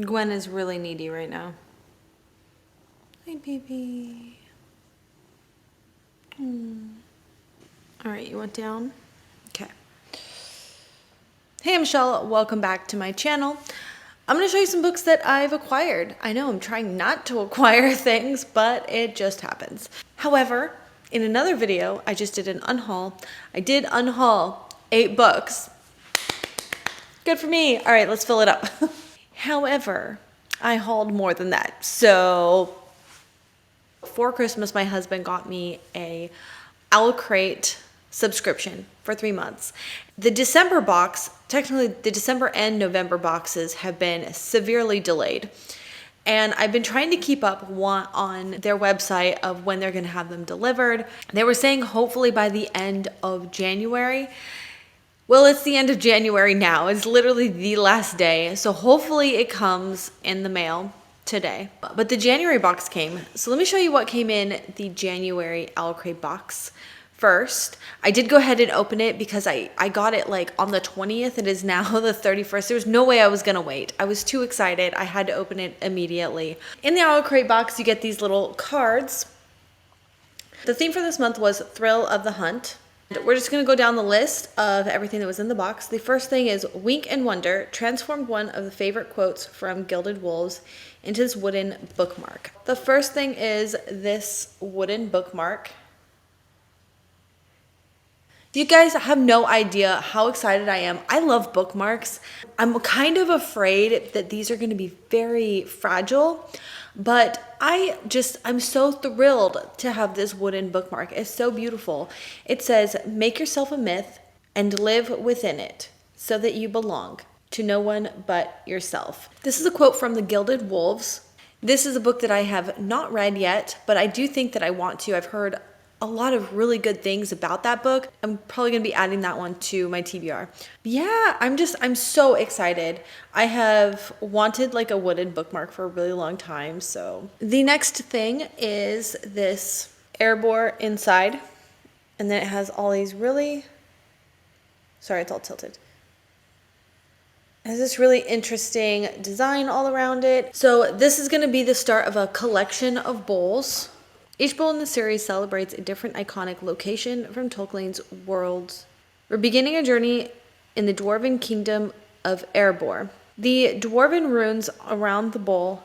Gwen is really needy right now. Hi, baby. All right, you went down? Okay. Hey, I'm Michelle. Welcome back to my channel. I'm going to show you some books that I've acquired. I know I'm trying not to acquire things, but it just happens. However, in another video, I just did an unhaul. I did unhaul 8 books. Good for me. All right, let's fill it up. However, I hauled more than that. So for Christmas, my husband got me a Owlcrate subscription for 3 months. The December box, technically the December and November boxes have been severely delayed. And I've been trying to keep up on their website of when they're going to have them delivered. They were saying hopefully by the end of January. Well, it's the end of January now. It's literally the last day. So hopefully it comes in the mail today. But the January box came. So let me show you what came in the January Owlcrate box. First, I did go ahead and open it because I got it like on the 20th. It is now the 31st. There was no way I was going to wait. I was too excited. I had to open it immediately. In the Owlcrate box, you get these little cards. The theme for this month was Thrill of the Hunt. We're just going to go down the list of everything that was in the box. The first thing is Wink and Wonder transformed one of the favorite quotes from Gilded Wolves into this wooden bookmark. The first thing is this wooden bookmark. You guys have no idea how excited I am. I love bookmarks. I'm kind of afraid that these are going to be very fragile, but I'm so thrilled to have this wooden bookmark. It's so beautiful. It says, "Make yourself a myth and live within it so that you belong to no one but yourself." This is a quote from the Gilded Wolves. This is a book that I have not read yet, but I do think that I want to. I've heard a lot of really good things about that book. I'm probably gonna be adding that one to my TBR. Yeah, I'm so excited. I have wanted like a wooden bookmark for a really long time. So the next thing is this Airbor inside. And then it has all these sorry, it's all tilted. It has this really interesting design all around it. So this is gonna be the start of a collection of bowls. Each bowl in the series celebrates a different iconic location from Tolkien's worlds. We're beginning a journey in the dwarven kingdom of Erebor. The dwarven runes around the bowl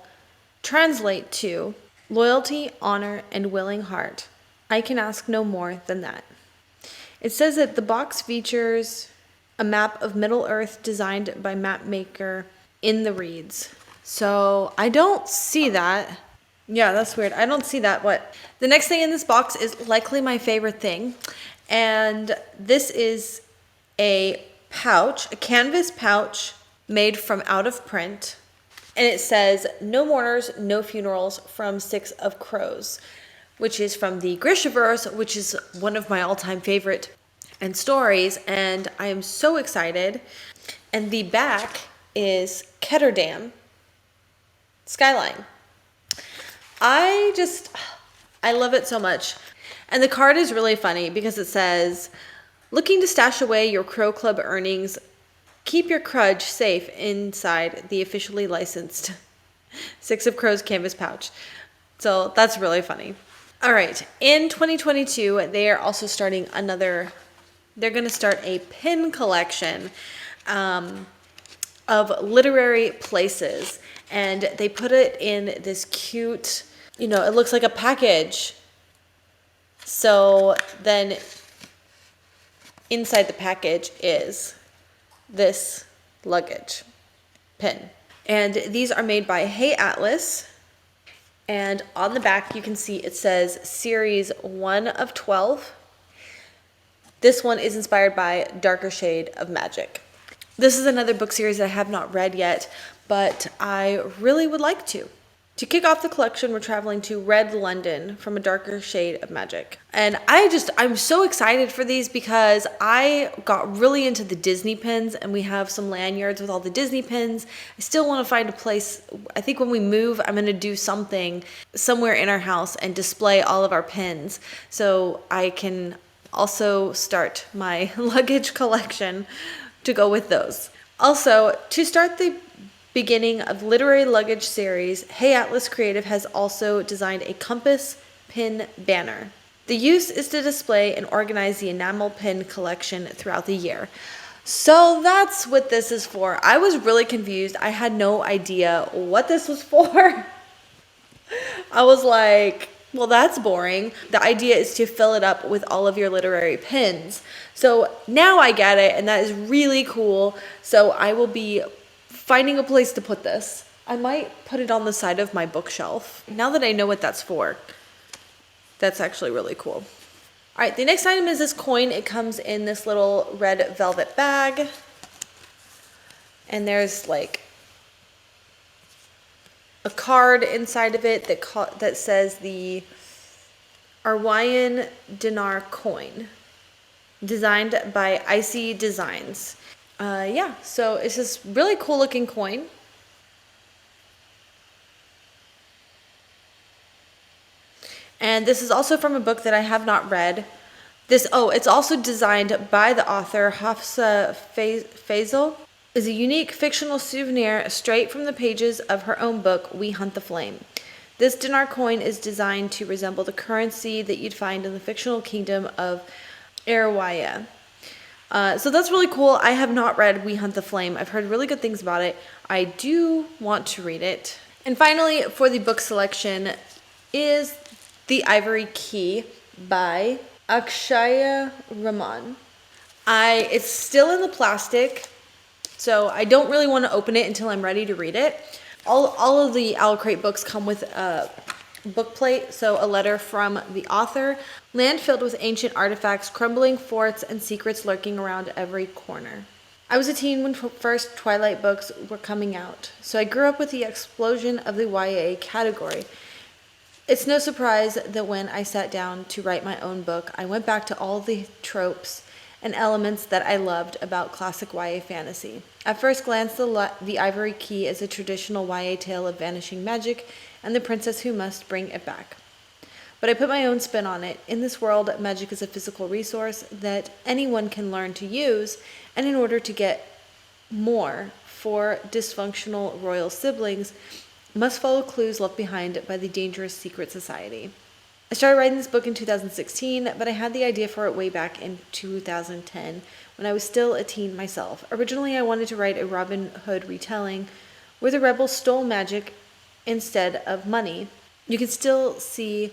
translate to loyalty, honor, and willing heart. I can ask no more than that. It says that the box features a map of Middle-earth designed by mapmaker in the reeds. So I don't see that. Yeah, that's weird. I don't see that. What? The next thing in this box is likely my favorite thing. And this is a pouch, a canvas pouch made from out of print. And it says, "No mourners, no funerals," from Six of Crows, which is from the Grishaverse, which is one of my all-time favorite and stories. And I am so excited. And the back is Ketterdam Skyline. I love it so much. And the card is really funny because it says, "Looking to stash away your Crow Club earnings? Keep your crudge safe inside the officially licensed Six of Crows canvas pouch." So that's really funny. All right. In 2022, they are also starting they're going to start a pin collection of literary places. And they put it in this cute, it looks like a package. So then inside the package is this luggage pin. And these are made by Hey Atlas. And on the back, you can see it says Series 1 of 12. This one is inspired by Darker Shade of Magic. This is another book series that I have not read yet, but I really would like to. To kick off the collection, we're traveling to Red London from A Darker Shade of Magic. And I'm so excited for these because I got really into the Disney pins, and we have some lanyards with all the Disney pins. I still want to find a place. I think when we move, I'm going to do something somewhere in our house and display all of our pins so I can also start my luggage collection to go with those. Also, to start the beginning of literary luggage series, Hey Atlas Creative has also designed a compass pin banner. The use is to display and organize the enamel pin collection throughout the year. So that's what this is for. I was really confused. I had no idea what this was for. I was like, well, that's boring. The idea is to fill it up with all of your literary pins. So now I get it, and that is really cool. So I will be finding a place to put this. I might put it on the side of my bookshelf. Now that I know what that's for, that's actually really cool. All right, the next item is this coin. It comes in this little red velvet bag. And there's like a card inside of it that says the Arwayan dinar coin, designed by Icy Designs. Yeah, so it's this really cool looking coin. And this is also from a book that I have not read. It's also designed by the author Hafsa Faisal. Is a unique fictional souvenir straight from the pages of her own book, We Hunt the Flame. This dinar coin is designed to resemble the currency that you'd find in the fictional kingdom of Erwaya. So that's really cool. I have not read We Hunt the Flame. I've heard really good things about it. I do want to read it. And finally, for the book selection is The Ivory Key by Akshaya Raman. It's still in the plastic, so I don't really want to open it until I'm ready to read it. All of the Owlcrate books come with a book plate, so a letter from the author. Land filled with ancient artifacts, crumbling forts, and secrets lurking around every corner. I was a teen when first Twilight books were coming out, so I grew up with the explosion of the YA category. It's no surprise that when I sat down to write my own book, I went back to all the tropes and elements that I loved about classic YA fantasy. At first glance, the Ivory Key is a traditional YA tale of vanishing magic and the princess who must bring it back. But I put my own spin on it. In this world, magic is a physical resource that anyone can learn to use, and in order to get more for dysfunctional royal siblings, must follow clues left behind by the dangerous secret society. I started writing this book in 2016, but I had the idea for it way back in 2010 when I was still a teen myself. Originally, I wanted to write a Robin Hood retelling where the rebels stole magic instead of money. You can still see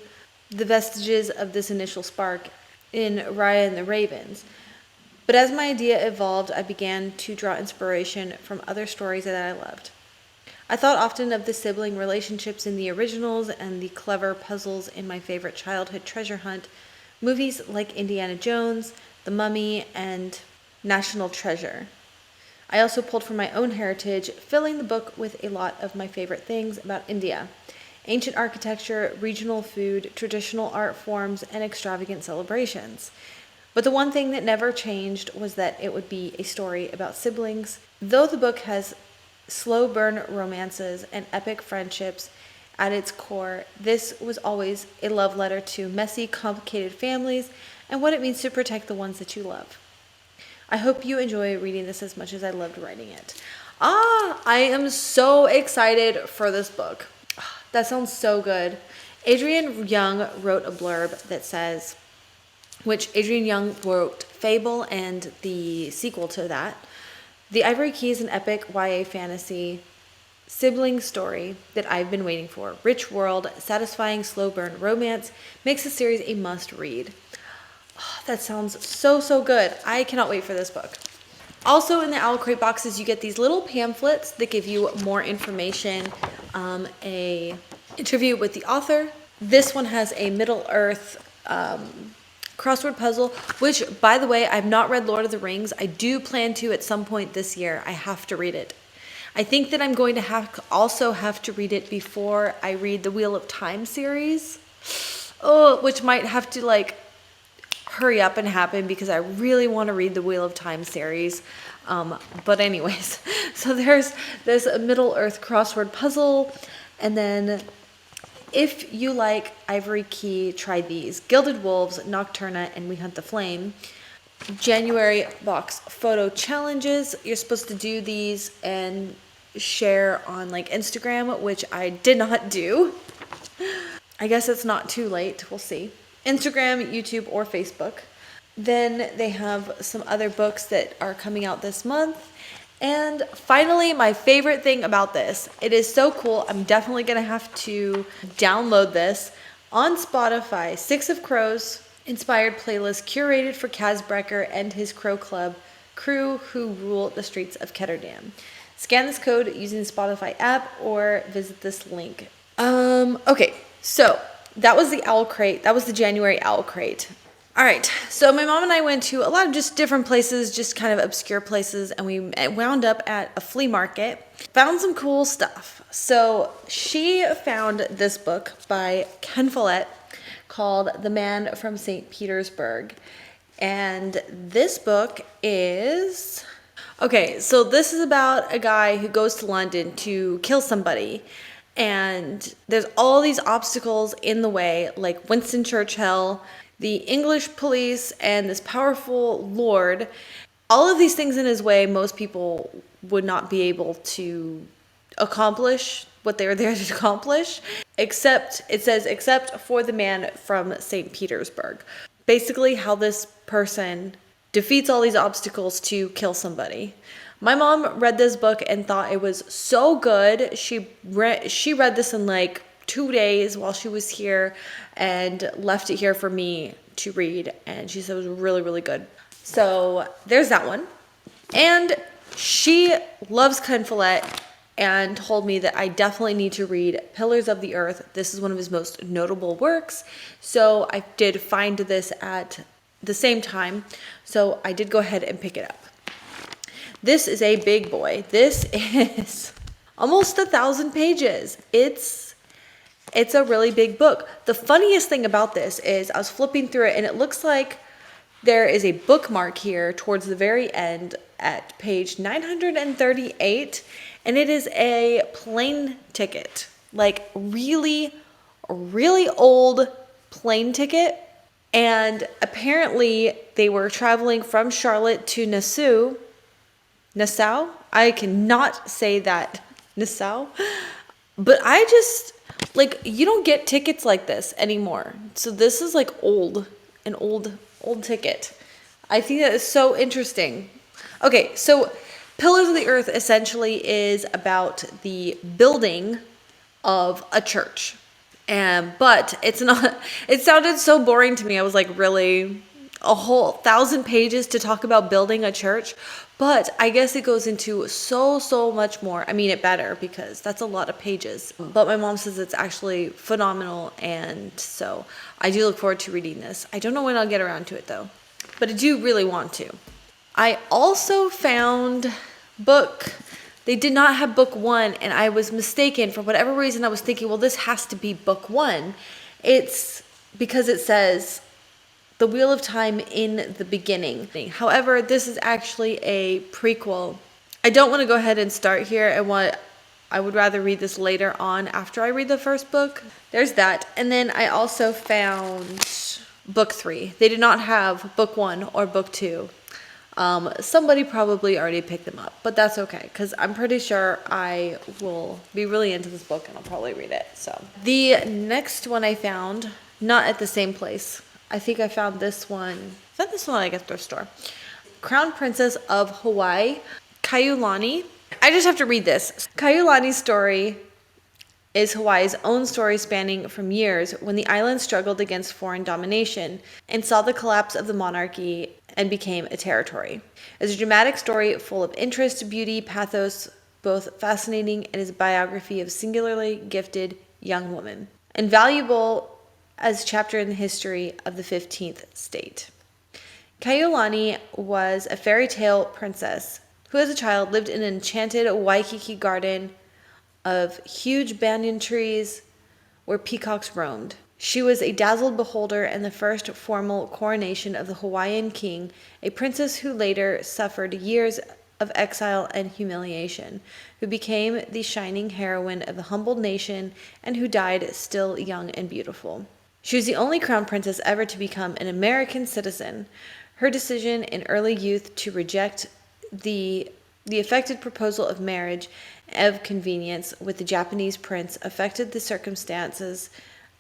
the vestiges of this initial spark in Raya and the Ravens. But as my idea evolved, I began to draw inspiration from other stories that I loved. I thought often of the sibling relationships in the originals and the clever puzzles in my favorite childhood treasure hunt movies like Indiana Jones, The Mummy, and National Treasure. I also pulled from my own heritage, filling the book with a lot of my favorite things about India: ancient architecture, regional food, traditional art forms, and extravagant celebrations. But the one thing that never changed was that it would be a story about siblings. Though the book has slow burn romances and epic friendships at its core, this was always a love letter to messy, complicated families and what it means to protect the ones that you love. I hope you enjoy reading this as much as I loved writing it. I am so excited for this book. That sounds so good. Adrienne Young wrote a blurb that says, which Adrienne Young wrote Fable and the sequel to that. The Ivory Key is an epic YA fantasy sibling story that I've been waiting for. Rich world, satisfying slow burn romance makes the series a must read. That sounds so good. I cannot wait for this book. Also in the Owlcrate boxes, you get these little pamphlets that give you more information, a interview with the author. This one has a Middle-earth crossword puzzle, which, by the way, I've not read Lord of the Rings. I do plan to at some point this year. I have to read it. I think that I'm going to also have to read it before I read the Wheel of Time series. Which might have to hurry up and happen because I really want to read the Wheel of Time series. But anyways, so there's this Middle-earth crossword puzzle, and then if you like Ivory Key, try these: Gilded Wolves, Nocturna, and We Hunt the Flame. January box photo challenges. You're supposed to do these, and share on like Instagram, which I did not do. I guess it's not too late. We'll see. Instagram, YouTube, or Facebook. Then they have some other books that are coming out this month. And finally, my favorite thing about this, it is so cool. I'm definitely going to have to download this on Spotify. Six of Crows inspired playlist curated for Kaz Brecker and his Crow Club crew who rule the streets of Ketterdam. Scan this code using the Spotify app or visit this link. Okay, so that was the Owlcrate. That was the January Owlcrate. All right, so my mom and I went to a lot of just different places, just kind of obscure places, and we wound up at a flea market, found some cool stuff. So she found this book by Ken Follett called The Man from St. Petersburg. And this book is... Okay, so this is about a guy who goes to London to kill somebody. And there's all these obstacles in the way, like Winston Churchill, the English police, and this powerful lord. All of these things in his way, most people would not be able to accomplish what they were there to accomplish, except for the man from St. Petersburg. Basically how this person defeats all these obstacles to kill somebody. My mom read this book and thought it was so good. She read this in like 2 days while she was here and left it here for me to read, and she said it was really, really good. So there's that one. And she loves Ken Follett and told me that I definitely need to read Pillars of the Earth. This is one of his most notable works. So I did find this at the same time. So I did go ahead and pick it up. This is a big boy. This is almost 1,000 pages. It's a really big book. The funniest thing about this is I was flipping through it and it looks like there is a bookmark here towards the very end at page 938, and it is a plane ticket, like really, really old plane ticket. And apparently they were traveling from Charlotte to Nassau. I cannot say that. Nassau. But I just, like, you don't get tickets like this anymore. So this is like an old ticket. I think that is so interesting. Okay, so Pillars of the Earth essentially is about the building of a church. But it's not, it sounded so boring to me. I was like, really? A whole 1,000 pages to talk about building a church? But I guess it goes into so much more. I mean, it better, because that's a lot of pages. But my mom says it's actually phenomenal, and so I do look forward to reading this. I don't know when I'll get around to it, though. But I do really want to. I also found they did not have book 1, and I was mistaken. For whatever reason, I was thinking, well, this has to be book 1. It's because it says The Wheel of Time in the Beginning. However, this is actually a prequel. I don't want to go ahead and start here. I would rather read this later on after I read the first book. There's that. And then I also found book 3. They did not have book 1 or book 2. Somebody probably already picked them up, but that's okay, because I'm pretty sure I will be really into this book and I'll probably read it. So the next one I found, not at the same place. I think I found this one. I found this one at a thrift store. Crown Princess of Hawaii, Kaiulani. I just have to read this. Kaiulani's story is Hawaii's own story, spanning from years when the island struggled against foreign domination and saw the collapse of the monarchy and became a territory. It's a dramatic story full of interest, beauty, pathos, both fascinating and is a biography of singularly gifted young woman, and valuable as a chapter in the history of the 15th state. Kaiulani was a fairy tale princess who as a child lived in an enchanted Waikiki garden of huge banyan trees where peacocks roamed. She was a dazzled beholder and the first formal coronation of the Hawaiian king, a princess who later suffered years of exile and humiliation, who became the shining heroine of the humbled nation and who died still young and beautiful. She was the only crown princess ever to become an American citizen. Her decision in early youth to reject the The affected proposal of marriage of convenience with the Japanese prince affected the circumstances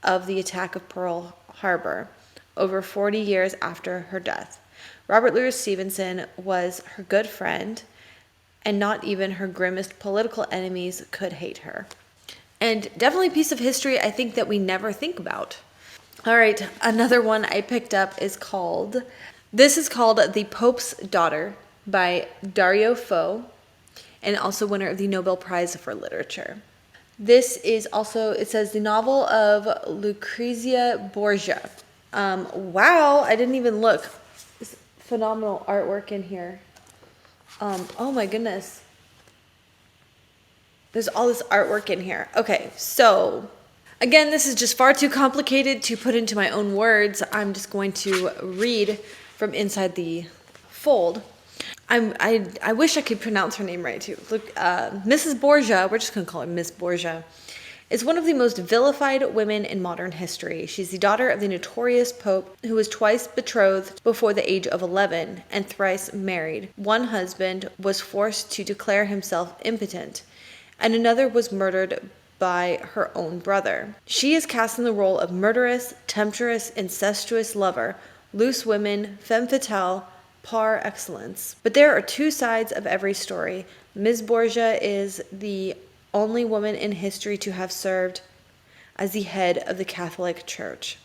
of the attack of Pearl Harbor over 40 years after her death. Robert Louis Stevenson was her good friend, and not even her grimmest political enemies could hate her. And definitely a piece of history I think that we never think about. All right, another one I picked up is called The Pope's Daughter by Dario Fo, and also winner of the Nobel Prize for Literature. This is also, it says, the novel of Lucrezia Borgia. Wow, I didn't even look. This phenomenal artwork in here. Oh my goodness. There's all this artwork in here. Okay, so again, this is just far too complicated to put into my own words. I'm just going to read from inside the fold. I wish I could pronounce her name right too. Look, Mrs. Borgia, we're just going to call her Miss Borgia, is one of the most vilified women in modern history. She's the daughter of the notorious Pope, who was twice betrothed before the age of 11 and thrice married. One husband was forced to declare himself impotent, and another was murdered by her own brother. She is cast in the role of murderous, temptress, incestuous lover, loose women, femme fatale, par excellence. But there are two sides of every story. Ms. Borgia is the only woman in history to have served as the head of the Catholic Church.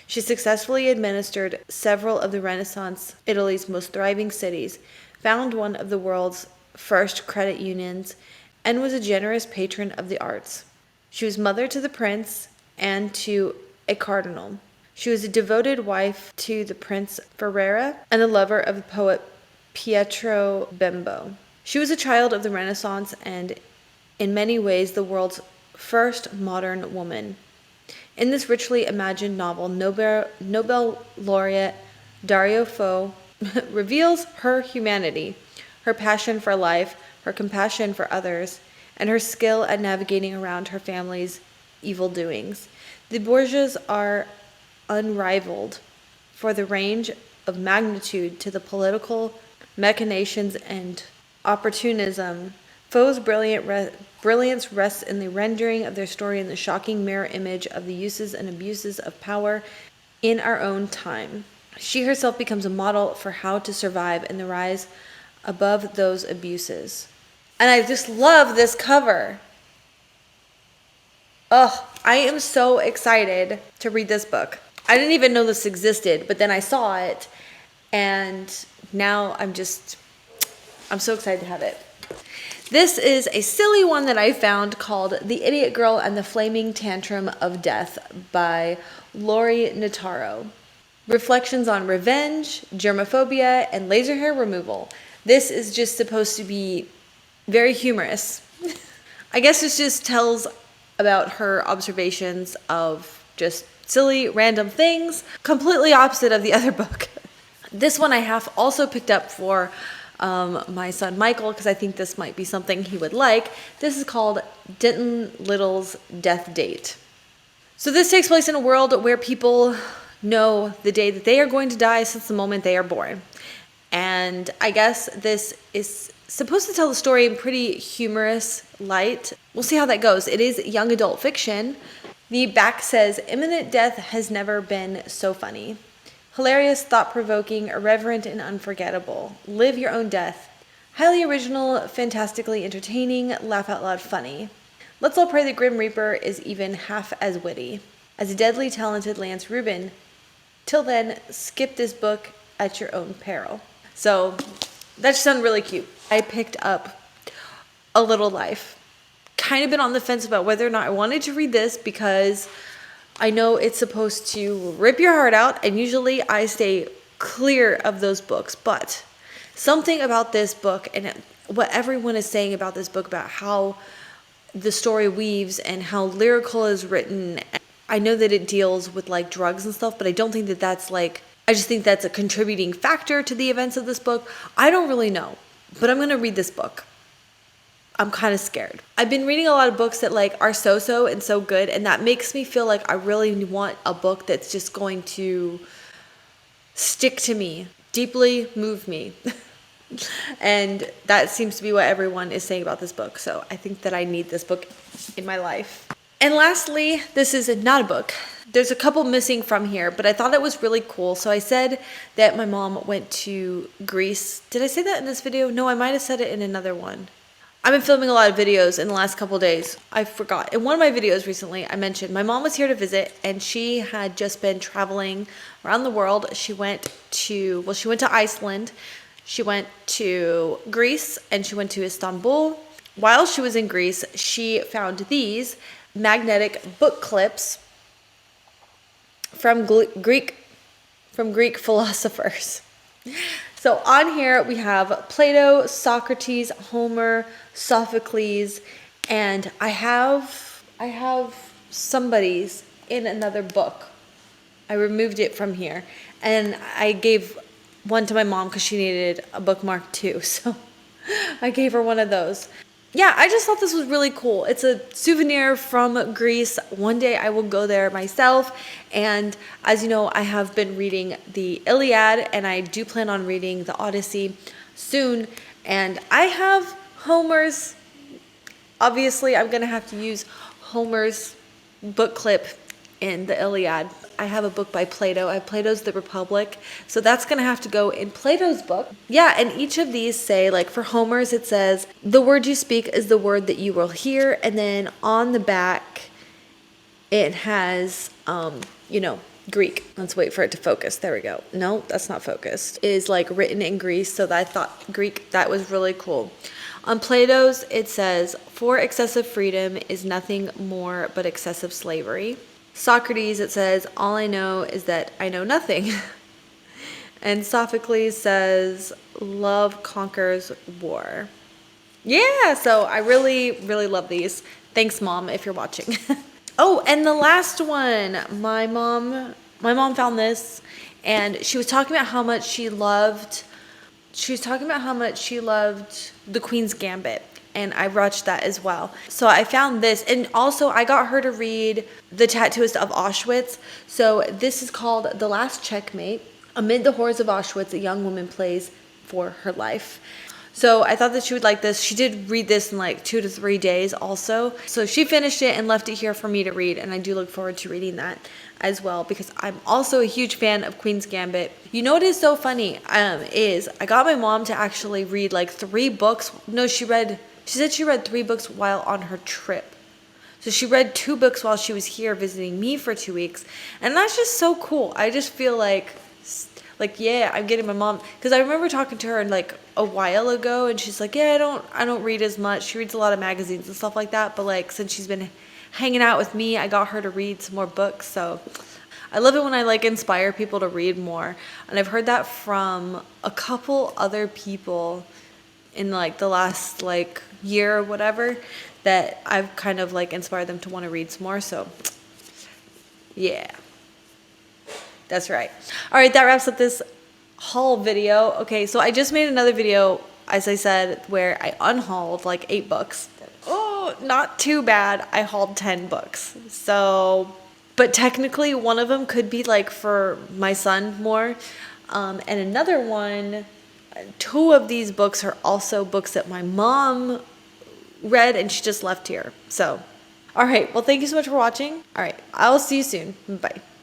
She successfully administered several of the Renaissance Italy's most thriving cities, founded one of the world's first credit unions, and was a generous patron of the arts. She was mother to the prince and to a cardinal. She was a devoted wife to the Prince Ferrara and the lover of the poet Pietro Bembo. She was a child of the Renaissance and, in many ways, the world's first modern woman. In this richly imagined novel, Nobel laureate Dario Fo reveals her humanity, her passion for life, her compassion for others, and her skill at navigating around her family's evil doings. The Borgias are unrivaled for the range of magnitude to the political machinations and opportunism. Fo's brilliance rests in the rendering of their story in the shocking mirror image of the uses and abuses of power in our own time. She herself becomes a model for how to survive and the rise above those abuses. And I just love this cover. Oh, I am so excited to read this book. I didn't even know this existed, but then I saw it, and now I'm so excited to have it. This is a silly one that I found called The Idiot Girl and the Flaming Tantrum of Death by Lori Notaro. Reflections on revenge, germophobia, and laser hair removal. This is just supposed to be very humorous. I guess this just tells about her observations of just silly, random things, completely opposite of the other book. This one I have also picked up for my son Michael, because I think this might be something he would like. This is called Denton Little's Death Date. So this takes place in a world where people know the day that they are going to die since the moment they are born. And I guess this is supposed to tell the story in pretty humorous light. We'll see how that goes. It is young adult fiction. The back says, imminent death has never been so funny. Hilarious, thought-provoking, irreverent, and unforgettable. Live your own death. Highly original, fantastically entertaining, laugh-out-loud funny. Let's all pray the Grim Reaper is even half as witty as a deadly talented Lance Rubin. Till then, skip this book at your own peril. So, that just sounded really cute. I picked up A Little Life. Kind of been on the fence about whether or not I wanted to read this because I know it's supposed to rip your heart out, and usually I stay clear of those books, but something about this book and what everyone is saying about this book, about how the story weaves and how lyrical is written. I know that it deals with like drugs and stuff, but I don't think that that's like, I just think that's a contributing factor to the events of this book. I don't really know, but I'm going to read this book. I'm kind of scared. I've been reading a lot of books that like are so and so good, and that makes me feel like I really want a book that's just going to stick to me, deeply move me. And that seems to be what everyone is saying about this book. So I think that I need this book in my life. And lastly, this is not a book. There's a couple missing from here, but I thought it was really cool. So I said that my mom went to Greece. Did I say that in this video? No, I might have said it in another one. I've been filming a lot of videos in the last couple of days. I forgot. In one of my videos recently, I mentioned my mom was here to visit, and she had just been traveling around the world. She went to Iceland, she went to Greece, and she went to Istanbul. While she was in Greece, she found these magnetic book clips from Greek philosophers. So on here we have Plato, Socrates, Homer, Sophocles, and I have somebody's in another book. I removed it from here, and I gave one to my mom because she needed a bookmark too. So I gave her one of those. Yeah, I just thought this was really cool. It's a souvenir from Greece. One day I will go there myself. And as you know, I have been reading the Iliad, and I do plan on reading the Odyssey soon. And I have Homer's. Obviously, I'm going to have to use Homer's book clip in the Iliad. I have a book by Plato. I have Plato's The Republic. So that's going to have to go in Plato's book. Yeah, and each of these say, like for Homer's, it says, the word you speak is the word that you will hear. And then on the back, it has, Greek. Let's wait for it to focus. There we go. No, that's not focused. It is like written in Greece. So I thought Greek, that was really cool. On Plato's, it says, for excessive freedom is nothing more but excessive slavery. Socrates, it says, all I know is that I know nothing. And Sophocles says, love conquers war. Yeah, so I really, really love these. Thanks, Mom, if you're watching. Oh, and the last one, my mom found this, and she was talking about how much she loved The Queen's Gambit. And I watched that as well. So I found this, and also I got her to read The Tattooist of Auschwitz. So this is called The Last Checkmate. Amid the horrors of Auschwitz, a young woman plays for her life. So I thought that she would like this. She did read this in like 2 to 3 days also. So she finished it and left it here for me to read, and I do look forward to reading that as well because I'm also a huge fan of Queen's Gambit. You know what is so funny is I got my mom to actually read like 3 books. No, she said she read 3 books while on her trip. So she read 2 books while she was here visiting me for 2 weeks. And that's just so cool. I just feel like yeah, I'm getting my mom. Because I remember talking to her like a while ago. And she's like, yeah, I don't read as much. She reads a lot of magazines and stuff like that. But like since she's been hanging out with me, I got her to read some more books. So I love it when I like inspire people to read more. And I've heard that from a couple other people in like the last like year or whatever, that I've kind of like inspired them to want to read some more. So yeah, that's right. All right, that wraps up this haul video. Okay, so I just made another video, as I said, where I unhauled like 8 books. Oh, not too bad. I hauled 10 books. So, but technically one of them could be like for my son more. And another one, 2 of these books are also books that my mom read and she just left here. So, all right. Well, thank you so much for watching. All right. I'll see you soon. Bye.